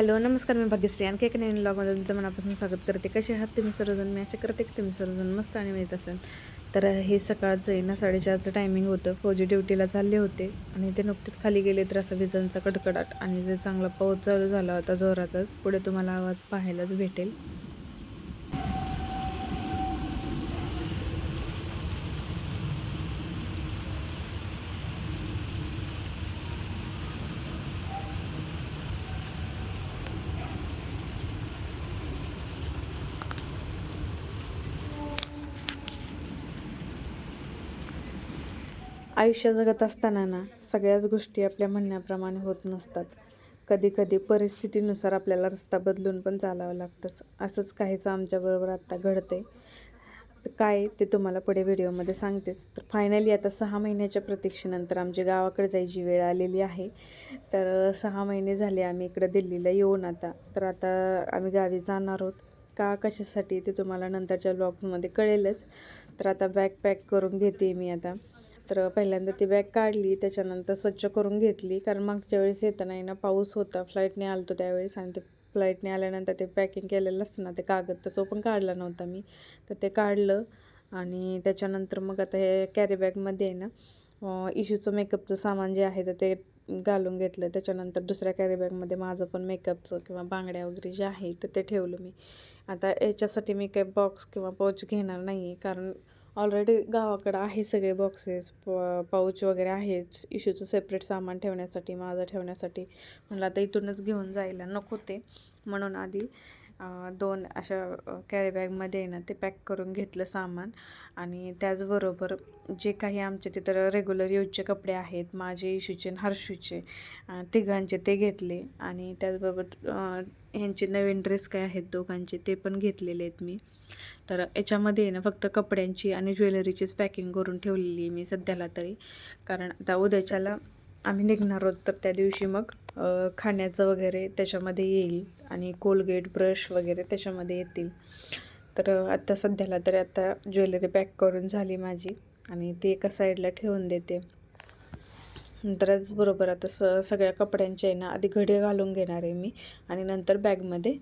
Hello नमस्कार, मी भाग्यश्री आणखी एका नवीन व्लॉगमध्ये तुमचं मनापासून स्वागत करते. कसे आहात तुम्ही सर्वजण? मी आशा करते की तुम्ही सर्वजण मस्त आणि मिळत असेल. तर हे सकाळचं आहे ना 4:30चं टायमिंग होतं. फौजी ड्युटीला चालले होते आणि ते नुकतेच खाली गेले तर असं विजांचा कडकडाट आणि ते चांगला पाऊस चालू झाला होता जोराचाच. पुढे तुम्हाला आवाज पाहायलाच भेटेल. आयुष्य जगत असताना ना सगळ्याच गोष्टी आपल्या म्हणण्याप्रमाणे होत नसतात. कधी कधी परिस्थितीनुसार आपल्याला रस्ता बदलून पण चालावं लागतं. असंच काहीचं आमच्याबरोबर आत्ता घडतंय. तर काय ते तुम्हाला पुढे व्हिडिओमध्ये सांगतेच. तर फायनली आता 6 महिन्याच्या प्रतीक्षेनंतर आमच्या गावाकडे जायची वेळ आलेली आहे. तर 6 महिने झाले आम्ही इकडं दिल्लीला येऊन तर आता आम्ही गावी जाणार आहोत. का कशासाठी ते तुम्हाला नंतरच्या ब्लॉग्समध्ये कळेलच. तर आता बॅग पॅक करून घेते मी आता. तर पहिल्यांदा ती बॅग काढली, त्याच्यानंतर स्वच्छ करून घेतली. कारण मागच्या वेळेस येताना ना पाऊस होता, फ्लाईटने आलो होतो त्यावेळेस. आणि ते फ्लाईटने आल्यानंतर ते पॅकिंग केलेलं असतं ना ते कागद, तर तो पण काढला नव्हता मी. तर ते काढलं आणि त्याच्यानंतर मग आता हे कॅरी बॅगमध्ये आहे ना इशूचं मेकअपचं सामान जे आहे तर ते घालून घेतलं. त्याच्यानंतर दुसऱ्या कॅरी बॅगमध्ये माझं पण मेकअपचं किंवा बांगड्या वगैरे जे आहे तर ते ठेवलं मी. आता याच्यासाठी मी काही बॉक्स किंवा पाऊच घेणार नाही आहे, कारण ऑलरेडी गावाकडं आहे सगळे बॉक्सेस पाऊच वगैरे आहेच. इशूचं सेपरेट सामान ठेवण्यासाठी, माझं ठेवण्यासाठी. म्हणलं आता इथूनच घेऊन जायला नको ते, म्हणून आधी 2 अशा कॅरी बॅगमध्ये ना ते पॅक करून घेतलं सामान. आणि त्याचबरोबर जे काही आमचे तिथं रेग्युलर यूजचे कपडे आहेत, माझे, इशूचे आणि हर्षूचे, तिघांचे ते घेतले. आणि त्याचबरोबर ह्यांचे नवीन ड्रेस काय आहेत दोघांचे ते पण घेतलेले आहेत मी. तर याच्यामध्ये ना फक्त कपड्यांची आणि ज्वेलरीचीच पॅकिंग करून ठेवलेली आहे मी सध्याला तरी. कारण आता उद्याच्याला आम्ही निघणार आहोत, तर त्या दिवशी मग खाण्याचं वगैरे त्याच्यामध्ये येईल आणि कोलगेट ब्रश वगैरे त्याच्यामध्ये येतील. तर आता सध्याला तरी आता ज्वेलरी पॅक करून झाली माझी आणि ती एका साईडला ठेवून देते. नंतरच बरोबर आता सगळ्या कपड्यांचे आहे ना आधी घडी घालून घेणार आहे मी आणि नंतर बॅगमध्ये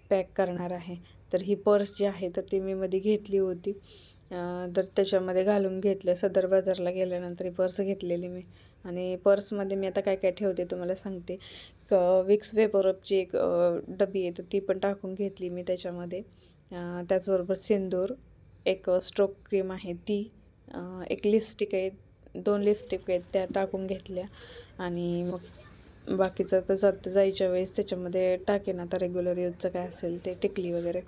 पॅक करणार आहे. तर ही पर्स जी आहे तर ती मी मध्ये घेतली होती, तर त्याच्यामध्ये घालून घेतलं. सदर बाजारला गेल्यानंतर ही पर्स घेतलेली मी. आणि पर्समध्ये मी आता काय काय ठेवते तुम्हाला सांगते. विक्स वेपरअपची एक डबी आहे तर ती पण टाकून घेतली मी त्याच्यामध्ये. त्याचबरोबर सिंदूर, एक स्ट्रोक क्रीम आहे ती, एक लिपस्टिक आहे, 2 लिपस्टिक आहेत त्या टाकून घेतल्या. आणि मग बाकीचं तर जायच्या वेळेस त्याच्यामध्ये टाकेन आता रेग्युलर यूजचं काय असेल ते, टिकली वगैरे.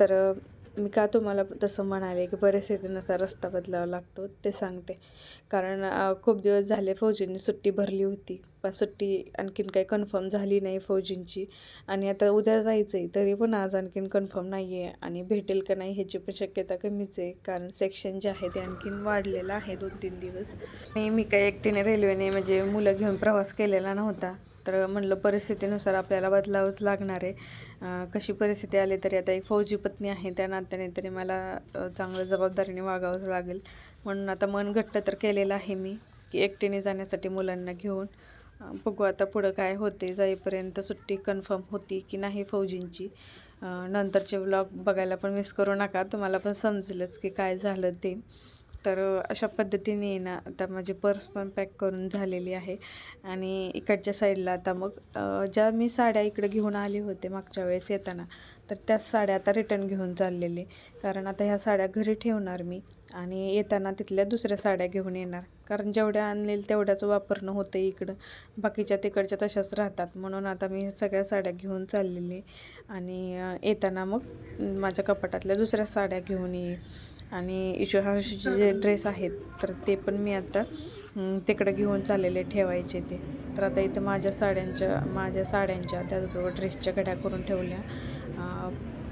तर मी का तुम्हाला तसं म्हणाले की परिस्थितीनुसार रस्ता बदलावा लागतो ते सांगते. कारण खूप दिवस झाले फौजींनी सुट्टी भरली होती, पण सुट्टी आणखीन काही कन्फर्म झाली नाही फौजींची. आणि आता उद्या जायचं आहे तरी पण आज आणखीन कन्फर्म नाही आहे. आणि भेटेल का नाही ह्याची पण शक्यता कमीच आहे, कारण सेक्शन जे आहे ते आणखीन वाढलेलं आहे 2-3 दिवस. आणि मी काही एकटीने रेल्वेने म्हणजे मुलं घेऊन प्रवास केलेला नव्हता, तर म्हणलं परिस्थितीनुसार आपल्याला बदलावंच लागणार आहे. कशी परिस्थिती आली तरी आता एक फौजी पत्नी आहे त्या नात्याने तरी मला चांगलं जबाबदारीने वागावंच लागेल. म्हणून आता मन घट्ट तर केलेलं आहे मी की एकटीने जाण्यासाठी मुलांना घेऊन. बघू आता पुढं काय होते, जाईपर्यंत सुट्टी कन्फर्म होती की नाही फौजींची. नंतरचे व्लॉग बघायला पण मिस करू नका, तुम्हाला पण समजेलच की काय झालं ते. तर अशा पद्धतीने ना आता माझी पर्स पण पॅक करून झालेली आहे. आणि इकडच्या साईडला आता मग ज्या मी साड्या इकडे घेऊन आले होते मागच्या वेळेस येताना, तर त्याच साड्या आता रिटर्न घेऊन चाललेले. कारण आता ह्या साड्या घरी ठेवणार मी आणि येताना तिथल्या दुसऱ्या साड्या घेऊन येणार. कारण जेवढ्या आणलेल तेवढ्याच वापरणं होतं इकडं, बाकीच्या तिकडच्या तशाच राहतात. म्हणून आता मी सगळ्या साड्या घेऊन चाललेले आणि येताना मग माझ्या कपाटातल्या दुसऱ्या साड्या घेऊन येईल. आणि हर्षूचे जे ड्रेस आहेत तर ते पण मी आता तिकडे घेऊन चाललेले ठेवायचे ते. तर आता इथं माझ्या साड्यांच्या त्याचबरोबर ड्रेसच्या घड्या करून ठेवल्या,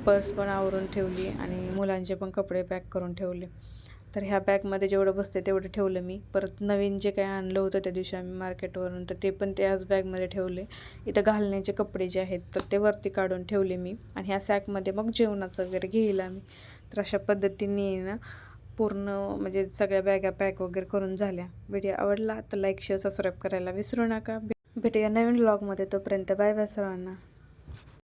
पर्स पण आवरून ठेवली आणि मुलांचे पण कपडे पॅक करून ठेवले. तर ह्या बॅगमध्ये जेवढं बसते तेवढं ठेवलं मी. परत नवीन जे काही आणलं होतं त्या दिवशी आम्ही मार्केटवरून, तर ते पण त्याच बॅगमध्ये ठेवले. इथं घालण्याचे कपडे जे आहेत तर ते वरती काढून ठेवले मी. आणि ह्या सॅकमध्ये मग जेवणाचं वगैरे घेईल आम्ही. तर अशा पद्धतीने ना पूर्ण म्हणजे सगळ्या बॅगा पॅक वगैरे करून झाल्या. व्हिडिओ आवडला तर लाईक शेअर सबस्क्राईब करायला विसरू नका. भेटूया नवीन व्लॉगमध्ये, तोपर्यंत बाय बाय सर्वांना.